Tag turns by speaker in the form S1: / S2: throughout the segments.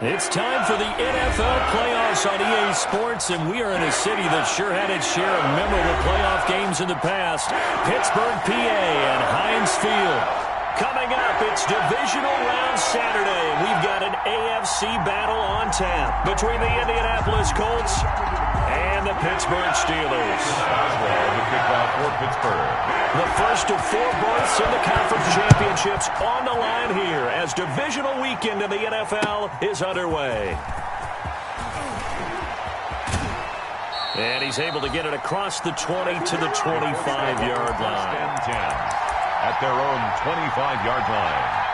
S1: It's time for the NFL playoffs on EA Sports, and we are in a city that sure had its share of memorable playoff games in the past. Pittsburgh, PA, and Heinz Field. Coming up, it's Divisional Round Saturday, and we've got an AFC battle on tap between the Indianapolis Colts and the Pittsburgh Steelers.
S2: The kickoff for Pittsburgh.
S1: The first of 4 berths in the conference championships on the line here as divisional weekend in the NFL is underway. And he's able to get it across the 20 to the 25-yard line.
S2: 10 at their own 25-yard line.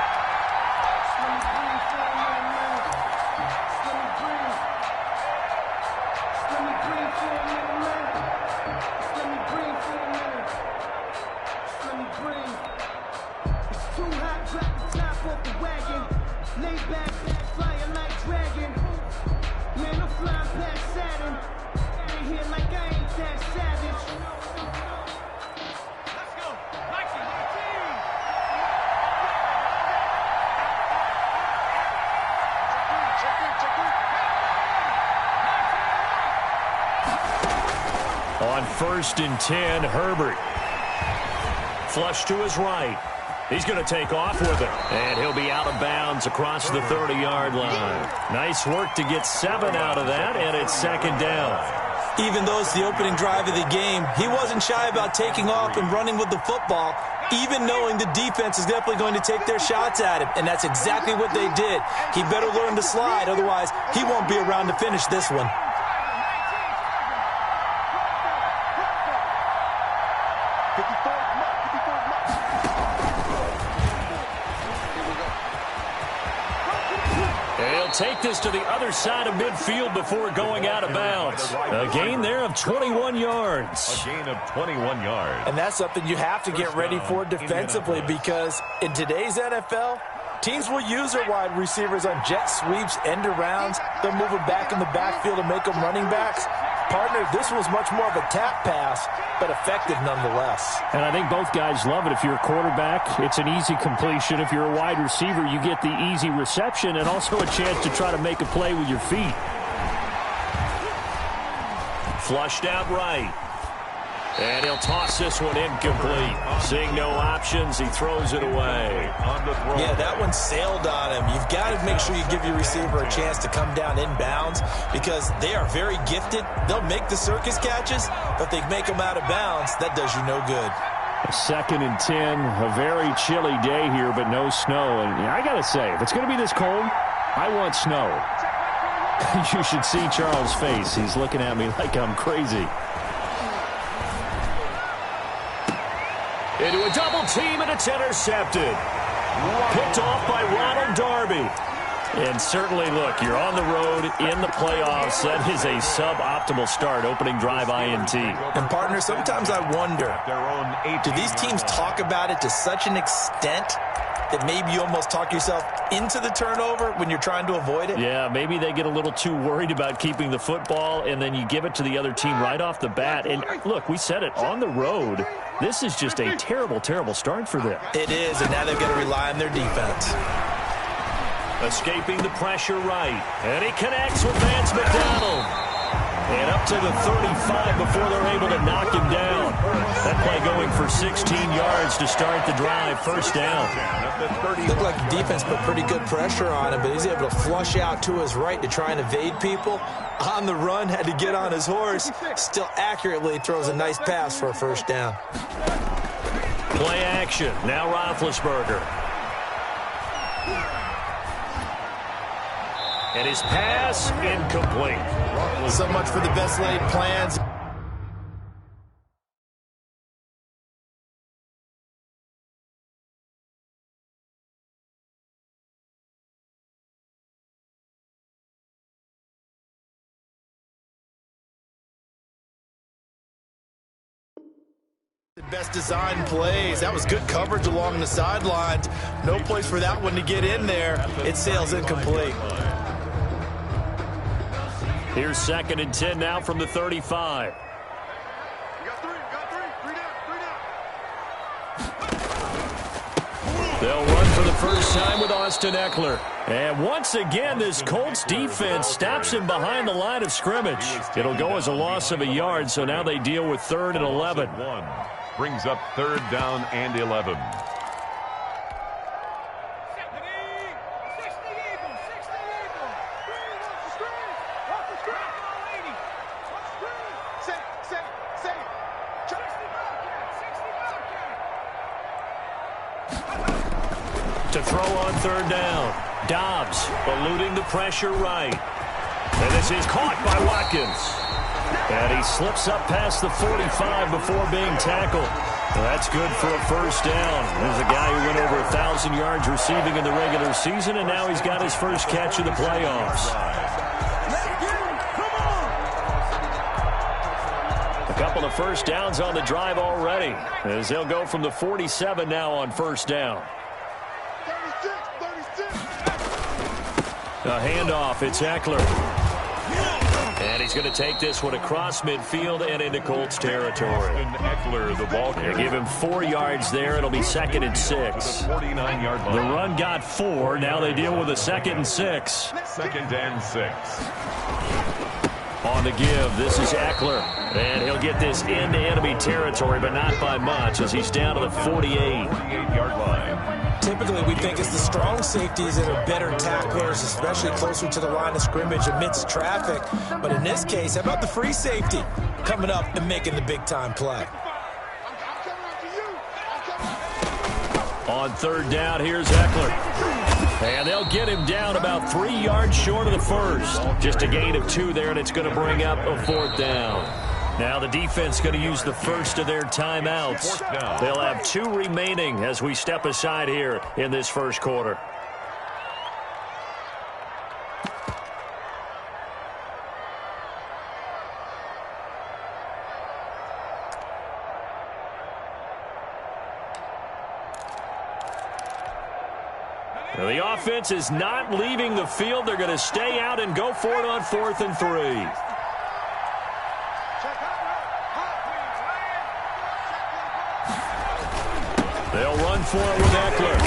S1: On 1st and 10, Herbert. Flush to his right. He's going to take off with it. And he'll be out of bounds across the 30-yard line. Nice work to get 7 out of that, and it's 2nd down.
S3: Even though it's the opening drive of the game, he wasn't shy about taking off and running with the football, even knowing the defense is definitely going to take their shots at him. And that's exactly what they did. He better learn to slide, otherwise he won't be around to finish this one.
S1: Take this to the other side of midfield before going out of bounds. A gain there of 21 yards.
S2: A gain of 21 yards.
S3: And that's something you have to get ready for defensively, because in today's NFL, teams will use their wide receivers on jet sweeps, end arounds. They'll move them back in the backfield and make them running backs. Partner, this was much more of a tap pass, but effective nonetheless.
S1: And I think both guys love it. If you're a quarterback, it's an easy completion. If you're a wide receiver, you get the easy reception and also a chance to try to make a play with your feet. Flushed out right. And he'll toss this one incomplete. Seeing no options, he throws it away.
S3: Yeah, that one sailed on him. You've got to make sure you give your receiver a chance to come down inbounds, because they are very gifted. They'll make the circus catches, but they make them out of bounds. That does you no good.
S1: 2nd and 10, a very chilly day here, but no snow. And I got to say, if it's going to be this cold, I want snow. You should see Charles' face. He's looking at me like I'm crazy. Into a double team, and it's intercepted. Picked off by Ronald Darby. And certainly, look, you're on the road in the playoffs. That is a suboptimal start, opening drive INT.
S3: And, partner, sometimes I wonder, do these teams talk about it to such an extent that maybe you almost talk yourself into the turnover when you're trying to avoid it?
S1: Yeah, maybe they get a little too worried about keeping the football, and then you give it to the other team right off the bat. And, look, we said it, on the road, this is just a terrible, terrible start for them.
S3: It is, and now they've got to rely on their defense.
S1: Escaping the pressure right. And he connects with Vance McDonald. And up to the 35 before they're able to knock him down. That play going for 16 yards to start the drive. 1st down.
S3: Looked like the defense put pretty good pressure on him, but he's able to flush out to his right to try and evade people. On the run, had to get on his horse. Still accurately throws a nice pass for a 1st down.
S1: Play action. Now Roethlisberger. And his pass incomplete.
S3: So much for the best laid plans. Best design plays. That was good coverage along the sidelines. No place for that one to get in there. It sails incomplete.
S1: Here's 2nd and 10 now from the 35. They'll run for the first time with Austin Eckler. And once again, this Colts defense stops him behind the line of scrimmage. It'll go as a loss of a yard, so now they deal with 3rd and 11.
S2: Brings up 3rd down and 11.
S1: To throw on 3rd down. Dobbs eluding the pressure right. And this is caught by Watkins. And he slips up past the 45 before being tackled. Well, that's good for a 1st down. There's a guy who went over 1,000 yards receiving in the regular season, and now he's got his first catch of the playoffs. A couple of 1st downs on the drive already, as they'll go from the 47 now on 1st down. A handoff, it's Eckler. And he's going to take this one across midfield and into Colts territory.
S2: Eckler, the ball carrier.
S1: They give him 4 yards there. It'll be 2nd and 6.
S2: 49-yard line.
S1: The run got 4. Now they deal with a 2nd and 6.
S2: 2nd and 6.
S1: On the give, this is Eckler. And he'll get this into enemy territory, but not by much, as he's down to the 48.
S2: 48-yard line.
S3: Typically, we think it's the strong safeties that are better tacklers, especially closer to the line of scrimmage amidst traffic. But in this case, how about the free safety coming up and making the big-time play?
S1: On 3rd down, here's Eckler. And they'll get him down about 3 yards short of the 1st. Just a gain of 2 there, and it's going to bring up a 4th down. Now the defense going to use the first of their timeouts. They'll have 2 remaining as we step aside here in this 1st quarter. Now the offense is not leaving the field. They're going to stay out and go for it on 4th and 3. They'll run for it with Eckler.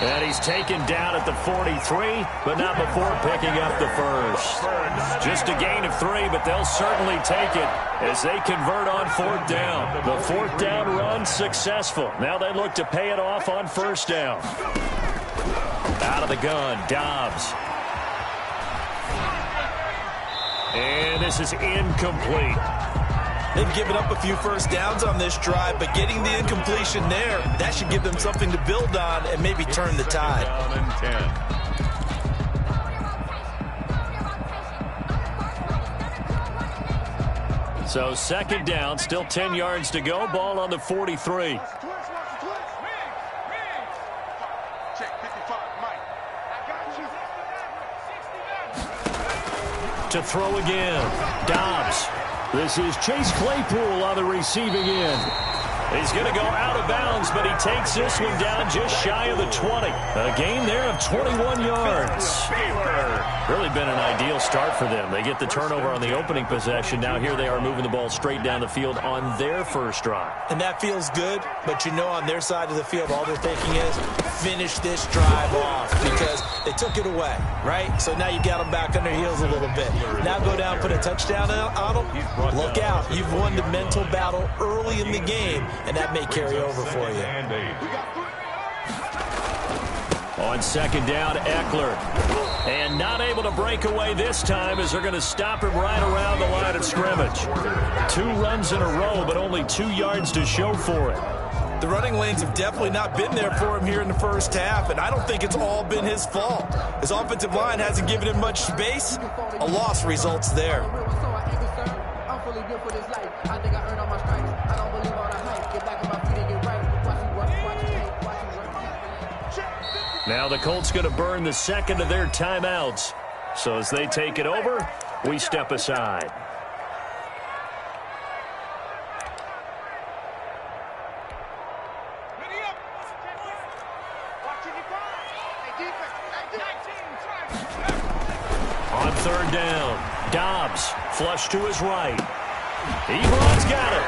S1: And he's taken down at the 43, but not before picking up the 1st. Just a gain of 3, but they'll certainly take it as they convert on 4th down. The 4th down run successful. Now they look to pay it off on 1st down. Out of the gun, Dobbs. And this is incomplete.
S3: They've given up a few 1st downs on this drive, but getting the incompletion there, that should give them something to build on and maybe turn the tide.
S2: Down and
S1: 10. So 2nd down, still 10 yards to go. Ball on the 43. To throw again, Dobbs. This is Chase Claypool on the receiving end. He's going to go out of bounds, but he takes this one down just shy of the 20. A gain there of 21 yards. Really been an ideal start for them. They get the turnover on the opening possession. Now here they are moving the ball straight down the field on their 1st drive.
S3: And that feels good, but you know on their side of the field, all they're thinking is finish this drive off because they took it away, right? So now you got them back on their heels a little bit. Now go down, put a touchdown on them. Look out. You've won the mental battle early in the game, and that may carry over for you.
S1: On 2nd down, Eckler. And not able to break away this time as they're going to stop him right around the line of scrimmage. 2 runs in a row, but only 2 yards to show for it.
S3: The running lanes have definitely not been there for him here in the 1st half, and I don't think it's all been his fault. His offensive line hasn't given him much space. A loss results there.
S1: Now the Colts going to burn the 2nd of their timeouts. So as they take it over, we step aside. On 3rd down, Dobbs flush to his right. Ebron's got it.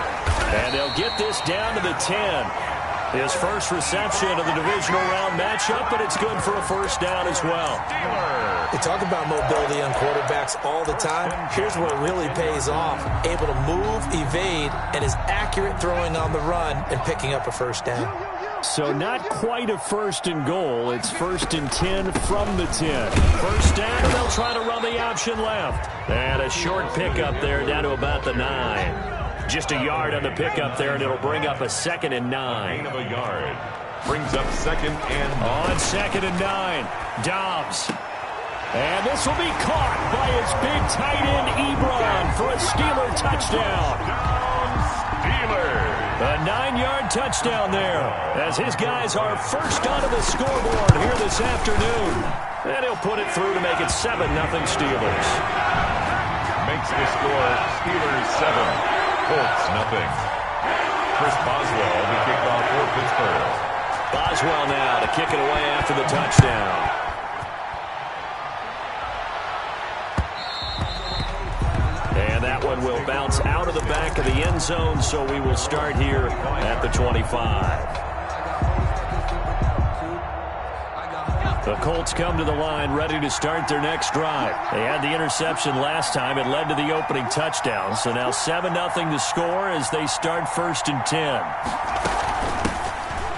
S1: And they'll get this down to the 10. His first reception of the divisional round matchup, and it's good for a first down as well.
S3: We talk about mobility on quarterbacks all the time. Here's where it really pays off. Able to move, evade, and is accurate throwing on the run and picking up a first down.
S1: So not quite a first and goal. It's first and 10 from the 10. First down, and they'll try to run the option left. And a short pickup there down to about the 9. Just a yard on the pickup there, and it'll bring up a 2nd and 9.
S2: Gain of a yard. Brings up 2nd and 9.
S1: On 2nd and 9, Dobbs. And this will be caught by his big tight end, Ebron, for a Steeler touchdown.
S2: Steelers.
S1: A 9-yard touchdown there, as his guys are first onto the scoreboard here this afternoon. And he'll put it through to make it 7-0 Steelers.
S2: Makes the score Steelers 7, Colts 0. Chris Boswell, the kickoff for Pittsburgh.
S1: Boswell now to kick it away after the touchdown. And that one will bounce out of the back of the end zone, so we will start here at the 25. The Colts come to the line ready to start their next drive. They had the interception last time. It led to the opening touchdown. So now 7-0 to score as they start first and 10.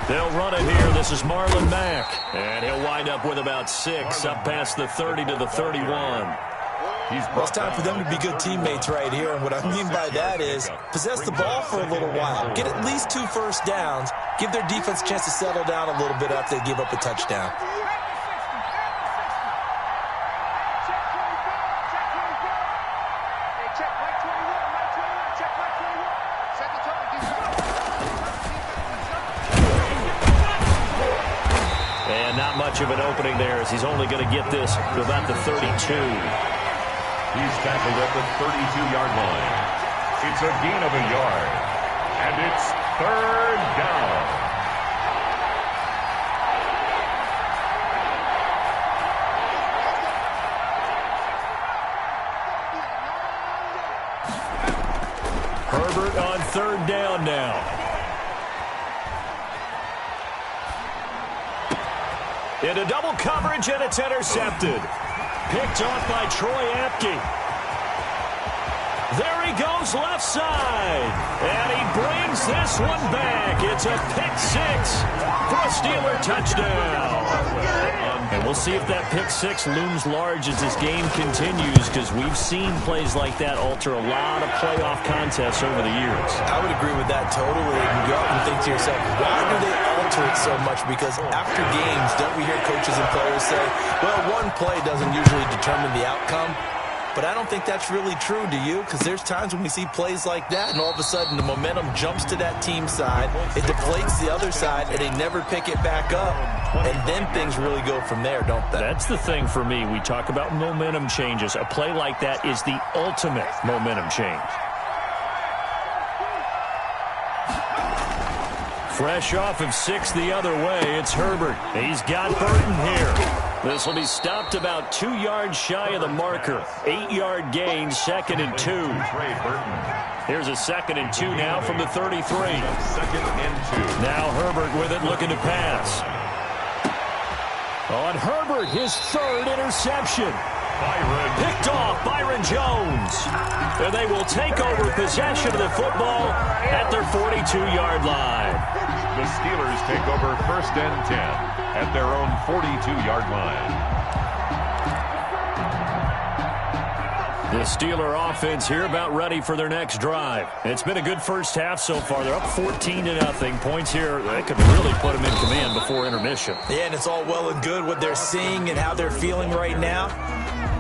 S1: They'll run it here. This is Marlon Mack. And he'll wind up with about 6 up past the 30 to the 31.
S3: Well, it's time for them to be good teammates right here. And what I mean by that is possess the ball for a little while. Get at least 2 first downs. Give their defense a chance to settle down a little bit after they give up a touchdown.
S1: And not much of an opening there as he's only going to get this to about the 32.
S2: He's tackled at the 32-yard line. It's a gain of a yard. And it's 3rd down.
S1: Herbert on 3rd down now. Into double coverage, and it's intercepted. Picked off by Troy Apke. There he goes left side. And he brings this one back. It's a pick 6 for a Steeler touchdown. And we'll see if that pick 6 looms large as this game continues, because we've seen plays like that alter a lot of playoff contests over the years.
S3: I would agree with that totally. And you often think to yourself, why do they alter it so much? Because after games, don't we hear coaches and players say, well, one play doesn't usually determine the outcome? But I don't think that's really true, do you? Because there's times when we see plays like that, and all of a sudden the momentum jumps to that team side, it deflates the other side, and they never pick it back up. And then things really go from there, don't they?
S1: That's the thing for me. We talk about momentum changes. A play like that is the ultimate momentum change. Fresh off of 6 the other way, it's Herbert. He's got Burton here. This will be stopped about 2 yards shy of the marker. 8-yard gain, 2nd and 2. Here's a 2nd and 2 now from the 33.
S2: 2nd and 2.
S1: Now Herbert with it, looking to pass. On Herbert, his 3rd interception. Picked off Byron Jones. And they will take over possession of the football at their 42-yard line.
S2: The Steelers take over 1st and 10 at their own 42-yard line.
S1: The Steeler offense here about ready for their next drive. It's been a good first half so far. They're up 14-0. Points here, they could really put them in command before intermission.
S3: Yeah, and it's all well and good what they're seeing and how they're feeling right now.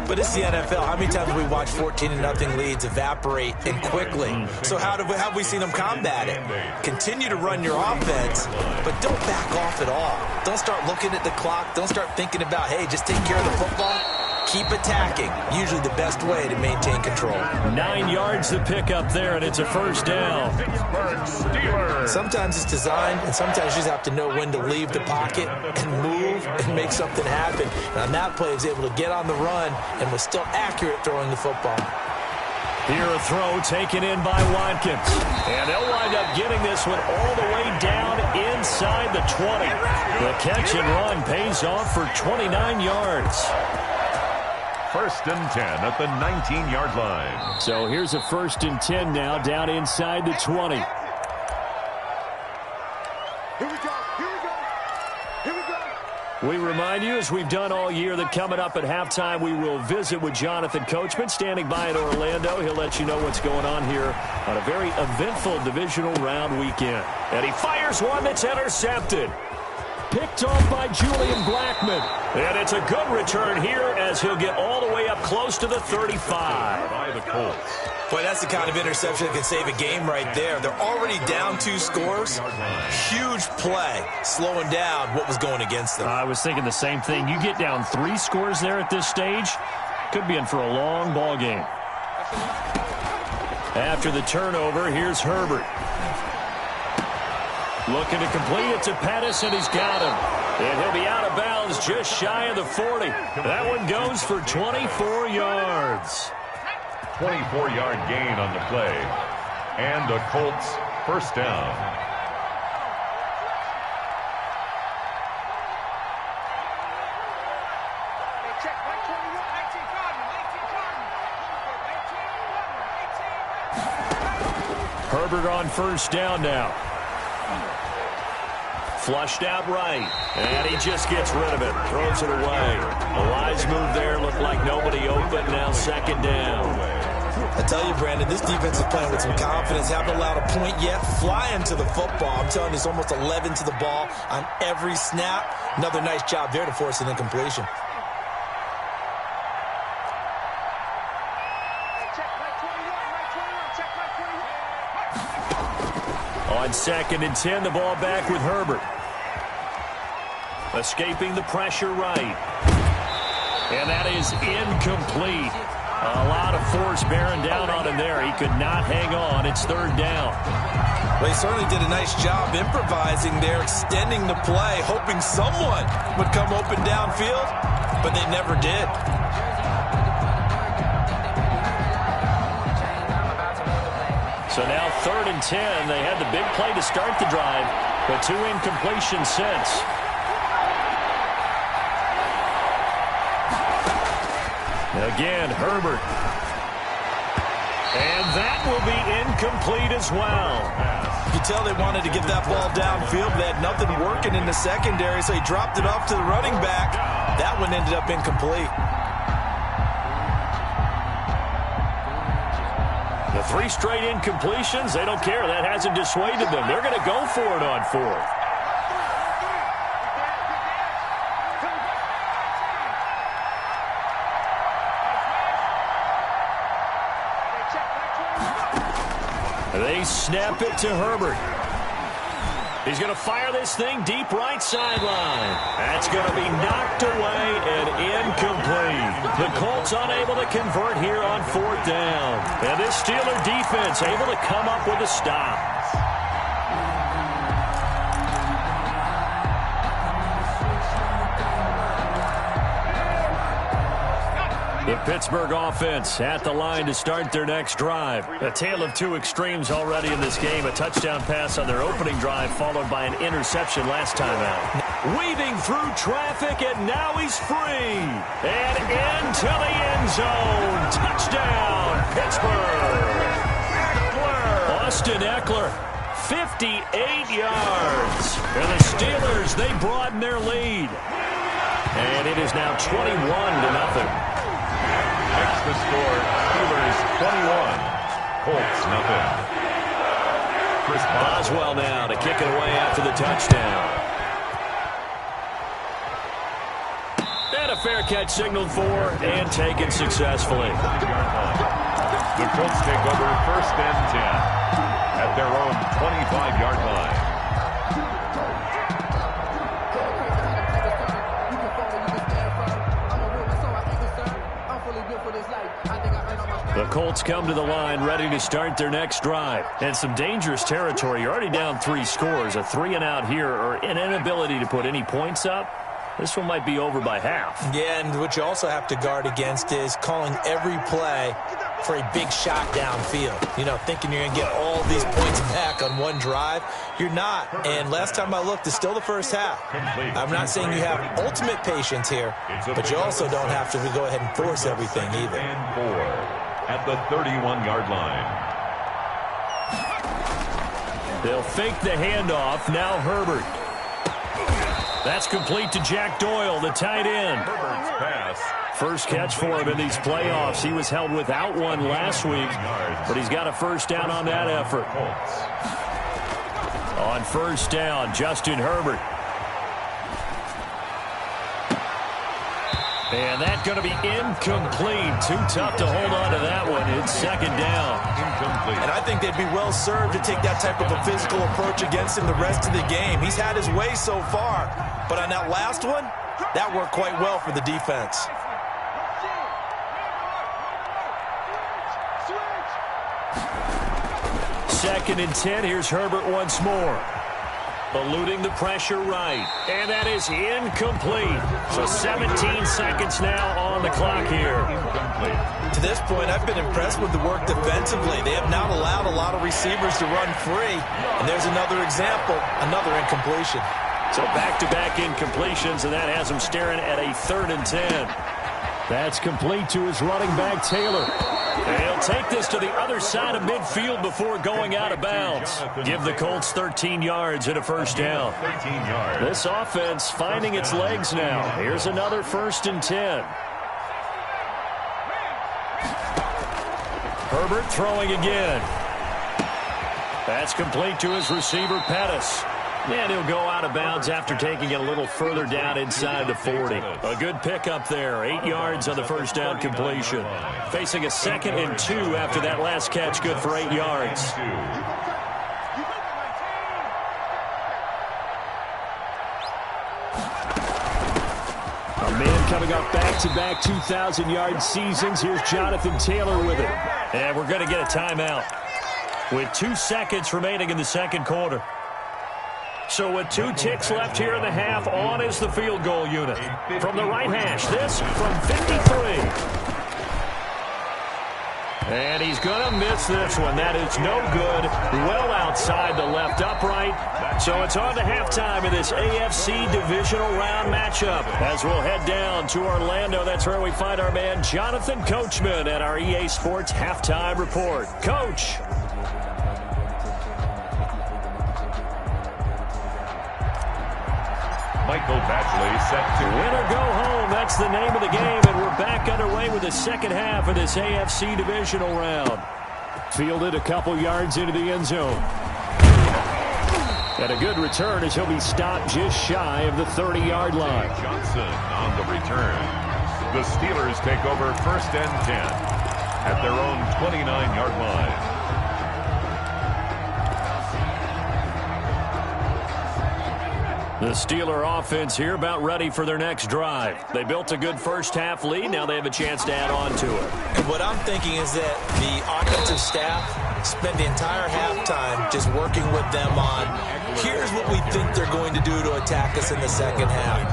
S3: But it's the NFL. How many times have we watched 14-0 leads evaporate and quickly? So how have we seen them combat it? Continue to run your offense, but don't back off at all. Don't start looking at the clock. Don't start thinking about, hey, just take care of the football. Keep attacking. Usually the best way to maintain control.
S1: 9 yards to pick up there, and it's a first down.
S3: Sometimes it's designed, and sometimes you just have to know when to leave the pocket and move and make something happen. And on that play, he was able to get on the run and was still accurate throwing the football.
S1: Here a throw taken in by Watkins. And they'll wind up up getting this one all the way down inside the 20. The catch and run pays off for 29 yards.
S2: 1st and 10 at the 19-yard line.
S1: So here's a 1st and 10 now down inside the 20.
S4: Here we go. Here we go. Here we go.
S1: We remind you, as we've done all year, that coming up at halftime, we will visit with Jonathan Coachman, standing by in Orlando. He'll let you know what's going on here on a very eventful divisional round weekend. And he fires one that's intercepted. Picked off by Julian Blackmon. And it's a good return here as he'll get all the way up close to the 35.
S2: By the Colts.
S3: Boy, that's the kind of interception that can save a game right there. They're already down 2 scores. Huge play, slowing down what was going against them.
S1: I was thinking the same thing. You get down 3 scores there at this stage, could be in for a long ball game. After the turnover, here's Herbert. Looking to complete it to Pettis, and he's got him. And he'll be out of bounds just shy of the 40. That one goes for 24 yards.
S2: 24-yard gain on the play. And the Colts 1st down.
S1: Herbert on 1st down now. Flushed out right, and he just gets rid of it, throws it away. A wise move there, looked like nobody open, now 2nd down.
S3: I tell you, Brandon, this defense is playing with some confidence. Haven't allowed a point yet, flying to the football. I'm telling you, it's almost 11 to the ball on every snap. Another nice job there to force an incompletion.
S1: On 2nd and 10, the ball back with Herbert. Escaping the pressure right. And that is incomplete. A lot of force bearing down on him there. He could not hang on. It's 3rd down.
S3: Well, he certainly did a nice job improvising there, extending the play, hoping someone would come open downfield, but they never did.
S1: So now 3rd and 10. They had the big play to start the drive, but 2 incompletions since. Again, Herbert. And that will be incomplete as well.
S3: You could tell they wanted to get that ball downfield. They had nothing working in the secondary, so he dropped it off to the running back. That one ended up incomplete.
S1: The 3 straight incompletions, they don't care. That hasn't dissuaded them. They're going to go for it on 4th. They snap it to Herbert. He's going to fire this thing deep right sideline. That's going to be knocked away and incomplete. The Colts unable to convert here on 4th down. And this Steeler defense able to come up with a stop. The Pittsburgh offense at the line to start their next drive. A tale of 2 extremes already in this game. A touchdown pass on their opening drive followed by an interception last time out. Weaving through traffic, and now he's free. And into the end zone. Touchdown, Pittsburgh. Austin Eckler, 58 yards. And the Steelers, they broaden their lead. And it is now 21-0.
S2: Makes the score Steelers 21, Colts nothing. Chris
S1: Boswell now to kick it away after the touchdown. And a fair catch signaled for and taken successfully.
S2: The Colts take over 1st and 10 at their own 25-yard line.
S1: The Colts come to the line ready to start their next drive. And some dangerous territory. You're already down 3 scores. A 3-and-out here or an inability to put any points up. This one might be over by half.
S3: Yeah, and what you also have to guard against is calling every play for a big shot downfield. You know, thinking you're going to get all these points back on one drive. You're not. And last time I looked, it's still the first half. I'm not saying you have ultimate patience here, but you also don't have to go ahead and force everything either.
S2: And 4 at the 31-yard line.
S1: They'll fake the handoff. Now Herbert. That's complete to Jack Doyle, the tight end.
S2: Herbert's pass.
S1: First catch for him in these playoffs. He was held without one last week, but he's got a first down on that effort. On first down, Justin Herbert. And that's going to be incomplete. Too tough to hold on to that one. It's second down.
S2: Incomplete.
S3: And I think they'd be well served to take that type of a physical approach against him the rest of the game. He's had his way so far, but on that last one, that worked quite well for the defense.
S1: Second and 10. Here's Herbert once more. Eluding the pressure right. And that is incomplete. So 17 seconds now on the clock here.
S3: To this point, I've been impressed with the work defensively. They have not allowed a lot of receivers to run free. And there's another example, another incompletion.
S1: So back-to-back incompletions, and that has him staring at a 3rd and 10. That's complete to his running back, Taylor. And he'll take this to the other side of midfield before going out of bounds. Give the Colts 13 yards and a first down.
S2: 13 yards.
S1: This offense finding its legs now. Here's another 1st and 10. Herbert throwing again. That's complete to his receiver, Pettis. And he'll go out of bounds after taking it a little further down inside the 40. A good pickup there. 8 yards on the first down completion. Facing a 2nd and 2 after that last catch. Good for 8 yards. A man coming off back-to-back 2,000-yard seasons. Here's Jonathan Taylor with it. And we're going to get a timeout with 2 seconds remaining in the second quarter. So with 2 ticks left here in the half, on is the field goal unit. From the right hash, this from 53. And he's going to miss this one. That is no good. Well outside the left upright. So it's on to halftime in this AFC Divisional Round matchup. As we'll head down to Orlando, that's where we find our man Jonathan Coachman at our EA Sports Halftime Report. Coach.
S2: Michael Badgley set to
S1: Win or go home. That's the name of the game, and we're back underway with the second half of this AFC Divisional Round. Fielded a couple yards into the end zone. And a good return as he'll be stopped just shy of the 30-yard line.
S2: Johnson on the return. The Steelers take over 1st and 10 at their own 29-yard line.
S1: The Steeler offense here about ready for their next drive. They built a good first half lead. Now they have a chance to add on to it.
S3: And what I'm thinking is that the offensive staff spent the entire halftime just working with them on, here's what we think they're going to do to attack us in the second half.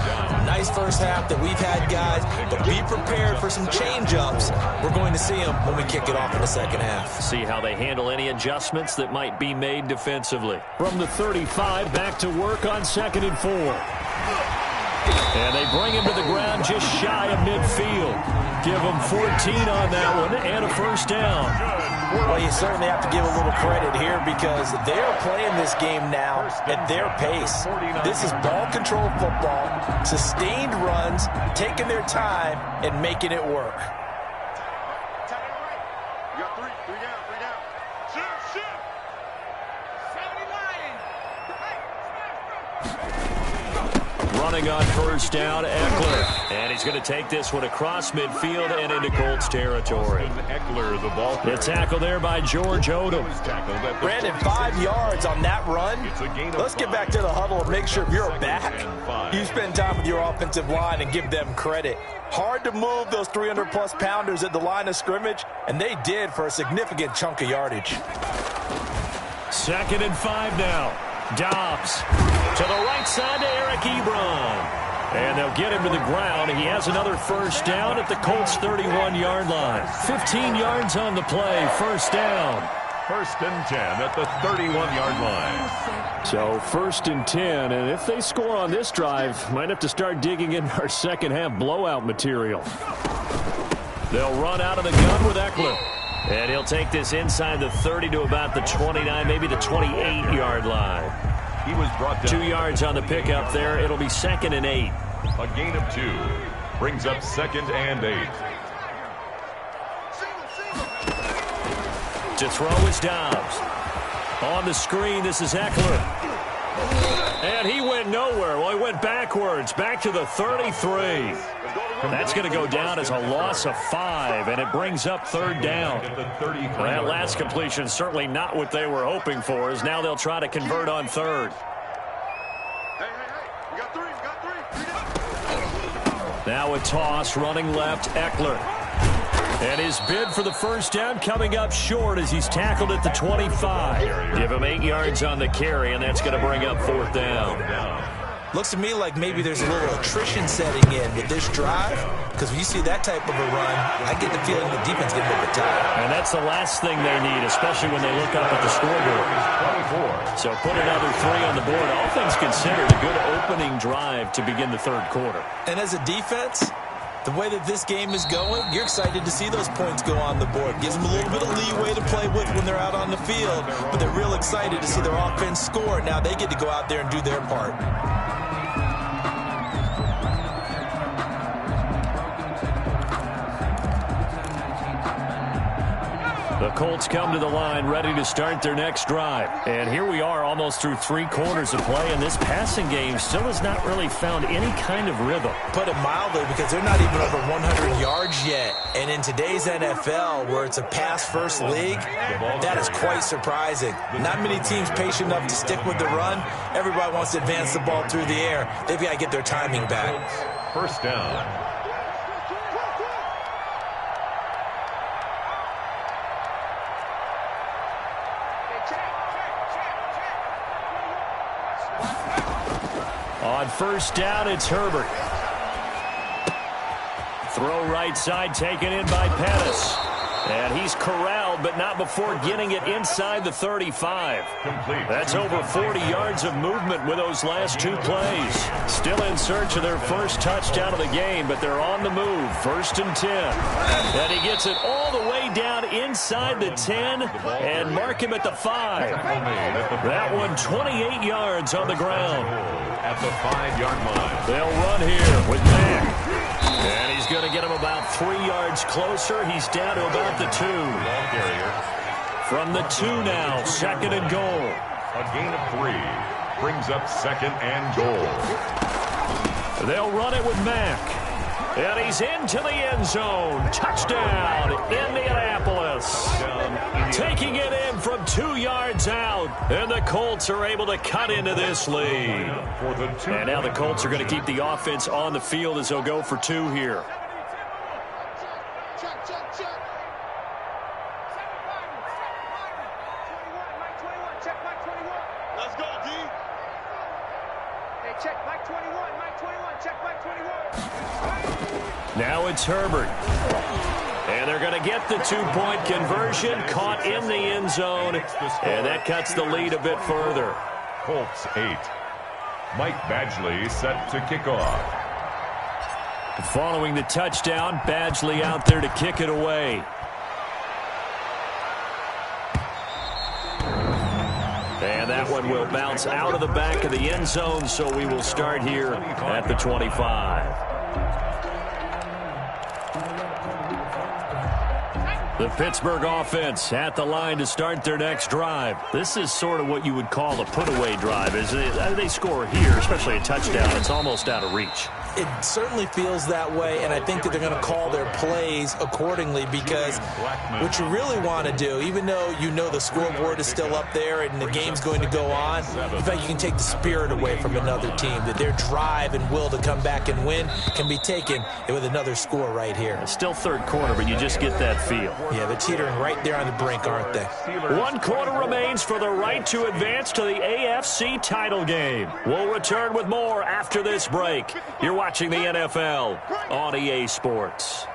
S3: Nice first half that we've had, guys, but be prepared for some change-ups. We're going to see them when we kick it off in the second half.
S1: See how they handle any adjustments that might be made defensively. From the 35, back to work on 2nd and 4. And they bring him to the ground just shy of midfield. Give him 14 on that one and a first down.
S3: Well, you certainly have to give a little credit here because they're playing this game now at their pace. This is ball control football, sustained runs, taking their time, and making it work.
S4: You got three down. Shoot. 70
S1: Running on first down, Eckler. And he's going to take this one across midfield and into Colts territory.
S2: Eckler, the ball.
S1: The tackle there by George Odom.
S3: Brandon, 5 yards on that run. Let's get back to the huddle and make sure if you're back, you spend time with your offensive line and give them credit. Hard to move those 300-plus pounders at the line of scrimmage, and they did for a significant chunk of yardage.
S1: 2nd and 5 now. Dobbs to the right side to Eric Ebron. And they'll get him to the ground. He has another first down at the Colts' 31-yard line. 15 yards on the play, first down.
S2: First and 10 at the 31-yard line.
S1: So first and 10, and if they score on this drive, might have to start digging in our second-half blowout material. They'll run out of the gun with Eckler. And he'll take this inside the 30 to about the 29, maybe the 28-yard line.
S2: He was brought down.
S1: 2 yards on the pickup there. It'll be 2nd and 8.
S2: A gain of 2 brings up 2nd and 8.
S1: To throw is Dobbs. On the screen, this is Eckler. And he went nowhere. Well, he went backwards, back to the 33. That's going to go down as a loss of 5, and it brings up 3rd down. That last completion certainly not what they were hoping for, as now they'll try to convert on 3rd. Now a toss, running left, Eckler. And his bid for the first down coming up short as he's tackled at the 25. Give him 8 yards on the carry, and that's going to bring up 4th down.
S3: Looks to me like maybe there's a little attrition setting in with this drive, because when you see that type of a run, I get the feeling the defense getting a bit tired.
S1: And that's the last thing they need, especially when they look up at the scoreboard. So put another 3 on the board. All things considered, a good opening drive to begin the 3rd quarter.
S3: And as a defense, the way that this game is going, you're excited to see those points go on the board. Gives them a little bit of leeway to play with when they're out on the field, but they're real excited to see their offense score. Now they get to go out there and do their part.
S1: The Colts come to the line ready to start their next drive. And here we are almost through 3 quarters of play, and this passing game still has not really found any kind of rhythm.
S3: Put it mildly, because they're not even over 100 yards yet. And in today's NFL, where it's a pass-first league, that is quite surprising. Not many teams patient enough to stick with the run. Everybody wants to advance the ball through the air. They've got to get their timing back.
S2: First down.
S1: On first down, it's Herbert. Throw right side, taken in by Pettis. And he's corralled, but not before getting it inside the 35.
S2: Complete.
S1: That's over 40 yards of movement with those last 2 plays. Still in search of their first touchdown of the game, but they're on the move. 1st and 10. And he gets it all the way down inside the 10 and mark him at the 5. That one 28 yards on the ground.
S2: At the 5-yard line.
S1: They'll run here with Mack. And he's going to get him about 3 yards closer. He's down to about the 2. From the 2 now, 2nd and goal.
S2: A gain of 3 brings up 2nd and goal.
S1: They'll run it with Mack. And he's into the end zone. Touchdown, Indianapolis. Taking it in from 2 yards out. And the Colts are able to cut into this lead. And now the Colts are going to keep the offense on the field as they'll go for 2 here.
S4: Let's go, D. Hey, check Mike 21, Mike 21, check Mike 21.
S1: Now it's Herbert. And they're going to get the 2-point conversion, caught in the end zone, and that cuts the lead a bit further.
S2: Colts 8. Mike Badgley set to kick off.
S1: Following the touchdown, Badgley out there to kick it away. And that one will bounce out of the back of the end zone, so we will start here at the 25. The Pittsburgh offense at the line to start their next drive. This is sort of what you would call a put-away drive. As they score here, especially a touchdown, it's almost out of reach.
S3: It certainly feels that way, and I think that they're going to call their plays accordingly, because what you really want to do, even though you know the scoreboard is still up there and the game's going to go on, in fact, you can take the spirit away from another team, that their drive and will to come back and win can be taken with another score right here.
S1: It's still 3rd quarter, but you just get that feel.
S3: Yeah, they're teetering right there on the brink, aren't they?
S1: 1 quarter remains for the right to advance to the AFC title game. We'll return with more after this break. You're watching the NFL on EA Sports.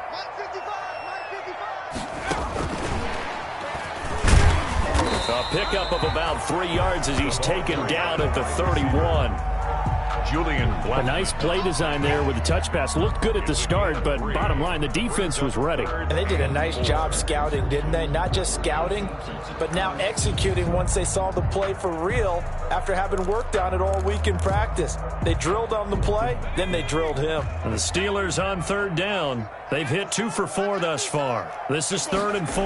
S1: A pickup of about 3 yards as he's taken down at the 31.
S2: A
S1: nice play design there with the touch pass. Looked good at the start, but bottom line, the defense was ready.
S3: And they did a nice job scouting, didn't they? Not just scouting, but now executing once they saw the play for real after having worked on it all week in practice. They drilled on the play, then they drilled him.
S1: And the Steelers on third down. They've hit 2 for 4 thus far. This is 3rd and 4.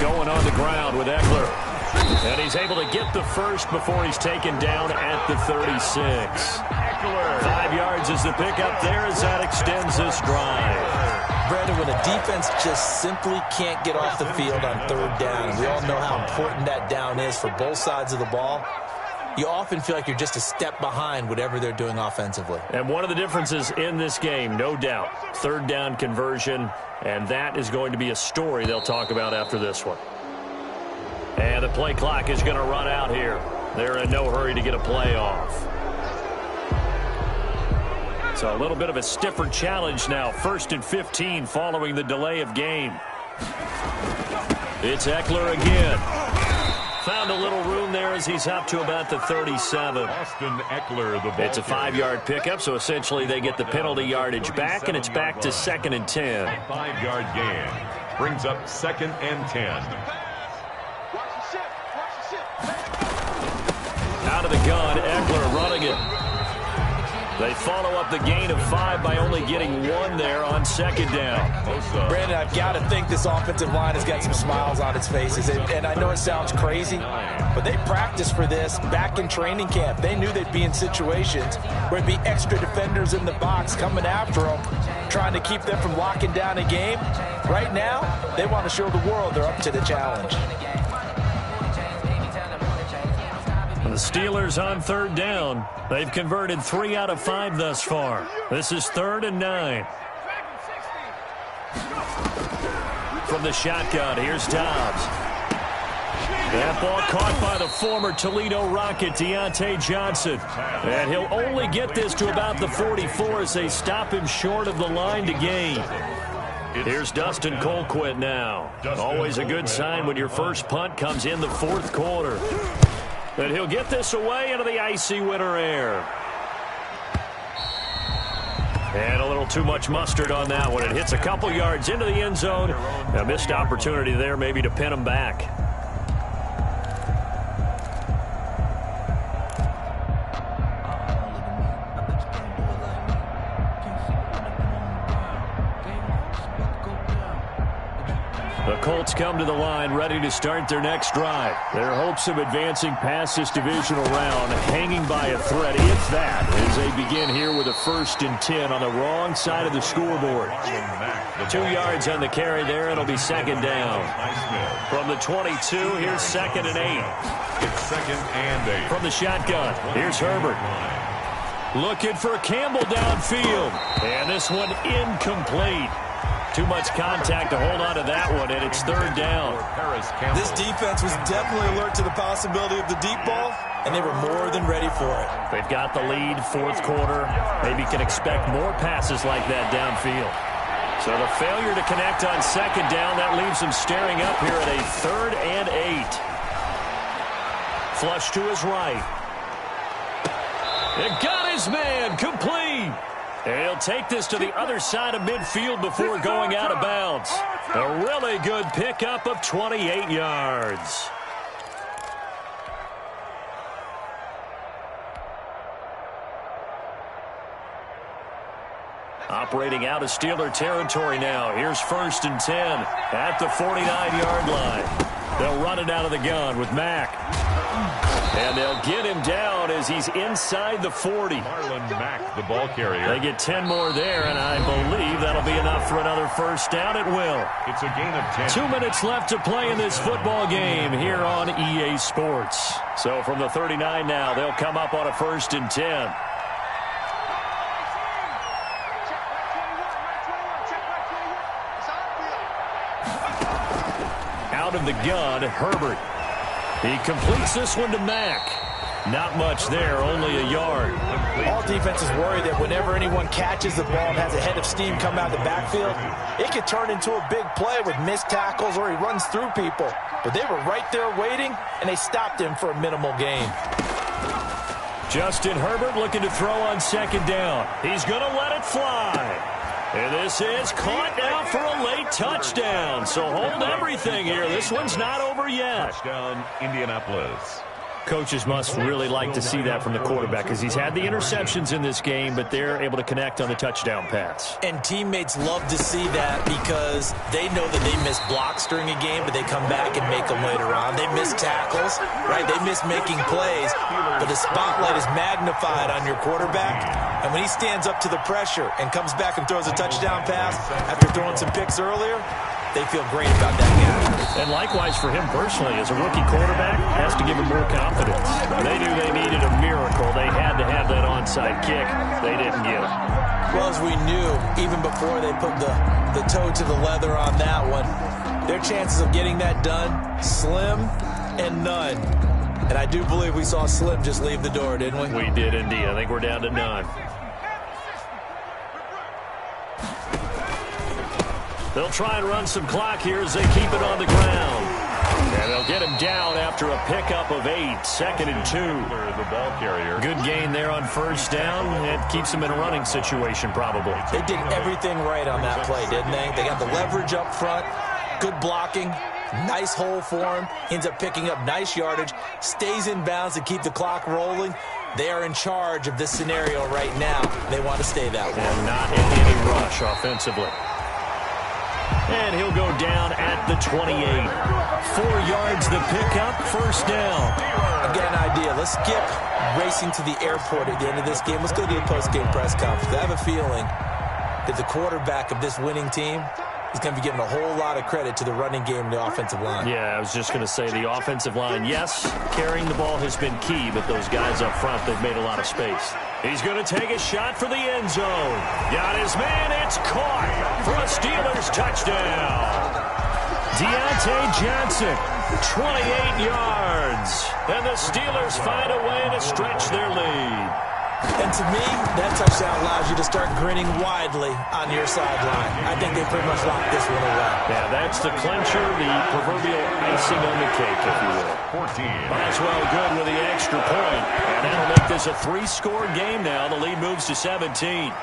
S1: Going on the ground with Eckler. And he's able to get the first before he's taken down at the 36. 5 yards is the pickup there as that extends this drive.
S3: Brandon, when a defense just simply can't get off the field on third down, and we all know how important that down is for both sides of the ball, you often feel like you're just a step behind whatever they're doing offensively.
S1: And one of the differences in this game, no doubt, third down conversion, and that is going to be a story they'll talk about after this one. And the play clock is going to run out here. They're in no hurry to get a play off. So a little bit of a stiffer challenge now. 1st and 15 following the delay of game. It's Eckler again. Found a little room there as he's up to about the 37.
S2: Austin Eckler, the ball.
S1: It's a 5-yard pickup, so essentially they get the penalty yardage back, and it's back to 2nd and 10.
S2: 5-yard gain brings up 2nd and 10.
S1: Out of the gun, Eckler running it. They follow up the gain of 5 by only getting 1 there on 2nd down.
S3: Brandon, I've got to think this offensive line has got some smiles on its faces. And I know it sounds crazy, but they practiced for this back in training camp. They knew they'd be in situations where it'd be extra defenders in the box coming after them, trying to keep them from locking down a game. Right now, they want to show the world they're up to the challenge.
S1: The Steelers on third down. They've converted 3 out of 5 thus far. This is 3rd and 9. From the shotgun, here's Dobbs. That ball caught by the former Toledo Rocket, Deontay Johnson. And he'll only get this to about the 44 as they stop him short of the line to gain. Here's Dustin Colquitt now. Always a good sign when your first punt comes in the 4th quarter. And he'll get this away into the icy winter air. And a little too much mustard on that one. It hits a couple yards into the end zone. A missed opportunity there maybe to pin him back. The Colts come to the line ready to start their next drive. Their hopes of advancing past this divisional round hanging by a thread, if that, as they begin here with a 1st and 10 on the wrong side of the scoreboard. 2 yards on the carry there. It'll be 2nd down. From the 22, here's 2nd and 8.
S2: It's 2nd and 8.
S1: From the shotgun, here's Herbert. Looking for Campbell downfield. And this one incomplete. Too much contact to hold on to that one, and it's 3rd down.
S3: This defense was definitely alert to the possibility of the deep ball, and they were more than ready for it.
S1: They've got the lead, 4th quarter. Maybe can expect more passes like that downfield. So the failure to connect on 2nd down, that leaves them staring up here at a 3rd and 8. Flush to his right. It got his man, complete. And he'll take this to the other side of midfield before going out of bounds. A really good pickup of 28 yards. Operating out of Steeler territory now. Here's 1st and 10 at the 49-yard line. They'll run it out of the gun with Mack. And they'll get him down as he's inside the 40.
S2: Marlon Mack, the ball carrier.
S1: They get 10 more there, and I believe that'll be enough for another 1st down. It will.
S2: It's a gain of 10.
S1: 2 minutes left to play in this football game here on EA Sports. So from the 39 now, they'll come up on a 1st and 10. Out of the gun, Herbert. He completes this one to Mack. Not much there, only a yard.
S3: All defenses worry that whenever anyone catches the ball and has a head of steam come out of the backfield, it could turn into a big play with missed tackles or he runs through people. But they were right there waiting, and they stopped him for a minimal gain.
S1: Justin Herbert looking to throw on second down. He's going to let it fly. And this is caught now for a late touchdown. So hold everything here. This one's not over yet.
S2: Touchdown, Indianapolis.
S1: Coaches must really like to see that from the quarterback because he's had the interceptions in this game, but they're able to connect on the touchdown pass.
S3: And teammates love to see that because they know that they miss blocks during a game, but they come back and make them later on. They miss tackles, right? They miss making plays, but the spotlight is magnified on your quarterback. And when he stands up to the pressure and comes back and throws a touchdown pass after throwing some picks earlier, they feel great about that game.
S1: And likewise for him personally, as a rookie quarterback, has to give him more confidence. They knew they needed a miracle. They had to have that onside kick. They didn't get it.
S3: Well, as we knew, even before they put the toe to the leather on that one, their chances of getting that done, slim and none. And I do believe we saw Slim just leave the door, didn't we?
S1: We did indeed. I think we're down to none. They'll try and run some clock here as they keep it on the ground. And they'll get him down after a pickup of 8, 2nd and 2.
S2: The ball carrier.
S1: Good gain there on first down. It keeps them in a running situation probably.
S3: They did everything right on that play, didn't they? They got the leverage up front, good blocking, nice hole for him. He ends up picking up nice yardage, stays in bounds to keep the clock rolling. They are in charge of this scenario right now. They want to stay that way.
S1: And not in any rush offensively. And he'll go down at the 28. 4 yards the pickup, first down.
S3: Again, idea. Let's skip racing to the airport at the end of this game. Let's go to the post-game press conference. I have a feeling that the quarterback of this winning team is going to be given a whole lot of credit to the running game and the offensive line.
S1: Yeah, I was just going to say the offensive line, yes, carrying the ball has been key, but those guys up front, they've made a lot of space. He's going to take a shot for the end zone. Got his man. It's caught for a Steelers touchdown. Deontay Johnson, 28 yards. And the Steelers find a way to stretch their lead.
S3: And to me, that touchdown allows you to start grinning widely on your sideline. I think they pretty much locked this one away.
S1: Yeah, that's the clincher, the proverbial icing on the cake, if you will.
S2: 14.
S1: Might as well good with the extra point. And that'll make this a 3-score game now. The lead moves to 17.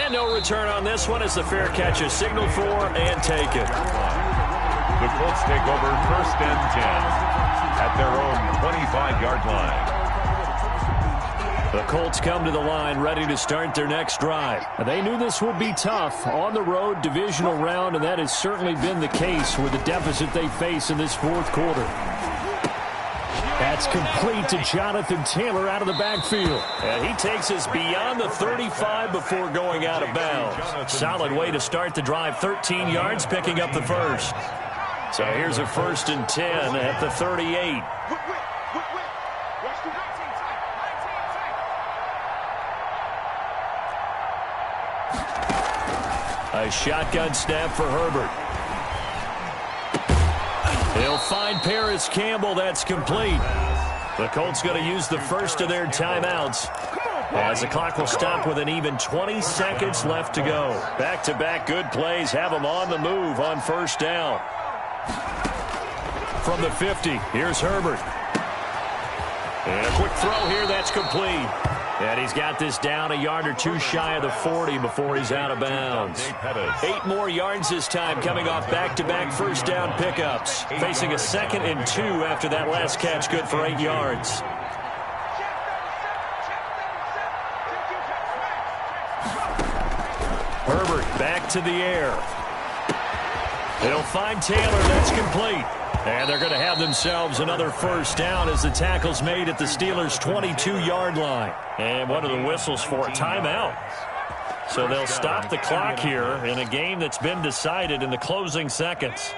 S1: And no return on this one as the fair catch is signaled for and taken.
S2: The Colts take over 1st and 10 at their own 25-yard line.
S1: The Colts come to the line ready to start their next drive. They knew this would be tough on the road divisional round, and that has certainly been the case with the deficit they face in this 4th quarter. That's complete to Jonathan Taylor out of the backfield. And he takes us beyond the 35 before going out of bounds. Solid way to start the drive. 13 yards, picking up the first. So here's a 1st and 10 at the 38. A shotgun snap for Herbert. He'll find Paris Campbell. That's complete. The Colts going to use the first of their timeouts as the clock will stop with an even 20 seconds left to go. Back-to-back good plays have them on the move on first down. From the 50, here's Herbert. And a quick throw here, that's complete. And he's got this down a yard or two shy of the 40 before he's out of bounds. 8 more yards this time coming off back-to-back first down pickups. Facing a 2nd and 2 after that last catch, good for 8 yards. Herbert back to the air. They'll find Taylor, that's complete. And they're going to have themselves another first down as the tackle's made at the Steelers' 22-yard line. And what are the whistles for? Timeout. So they'll stop the clock here in a game that's been decided in the closing seconds.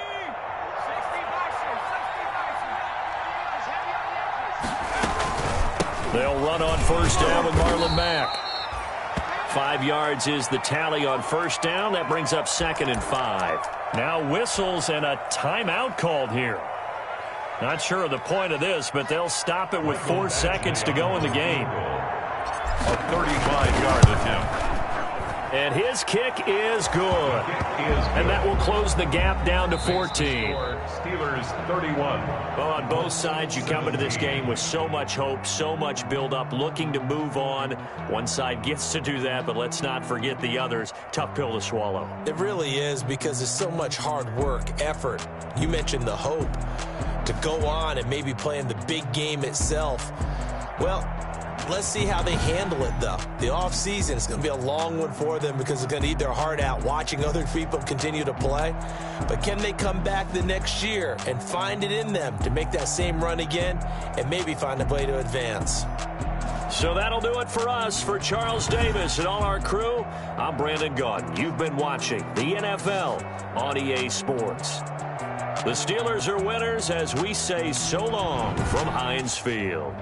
S1: They'll run on first down with Marlon Mack. 5 yards is the tally on first down. That brings up 2nd and 5. Now whistles and a timeout called here. Not sure of the point of this, but they'll stop it with 4 seconds to go in the game.
S2: A 35-yard attempt.
S1: And his kick is good. And that will close the gap down to 14.
S2: Steelers 31.
S1: Well, on both sides, you come into this game with so much hope, so much build-up, looking to move on. One side gets to do that, but let's not forget the others. Tough pill to swallow.
S3: It really is, because there's so much hard work, effort. You mentioned the hope to go on and maybe play in the big game itself. Well, let's see how they handle it, though. The offseason is going to be a long one for them because they're going to eat their heart out watching other people continue to play. But can they come back the next year and find it in them to make that same run again and maybe find a way to advance?
S1: So that'll do it for us. For Charles Davis and all our crew, I'm Brandon Gaudin. You've been watching the NFL on EA Sports. The Steelers are winners as we say so long from Heinz Field.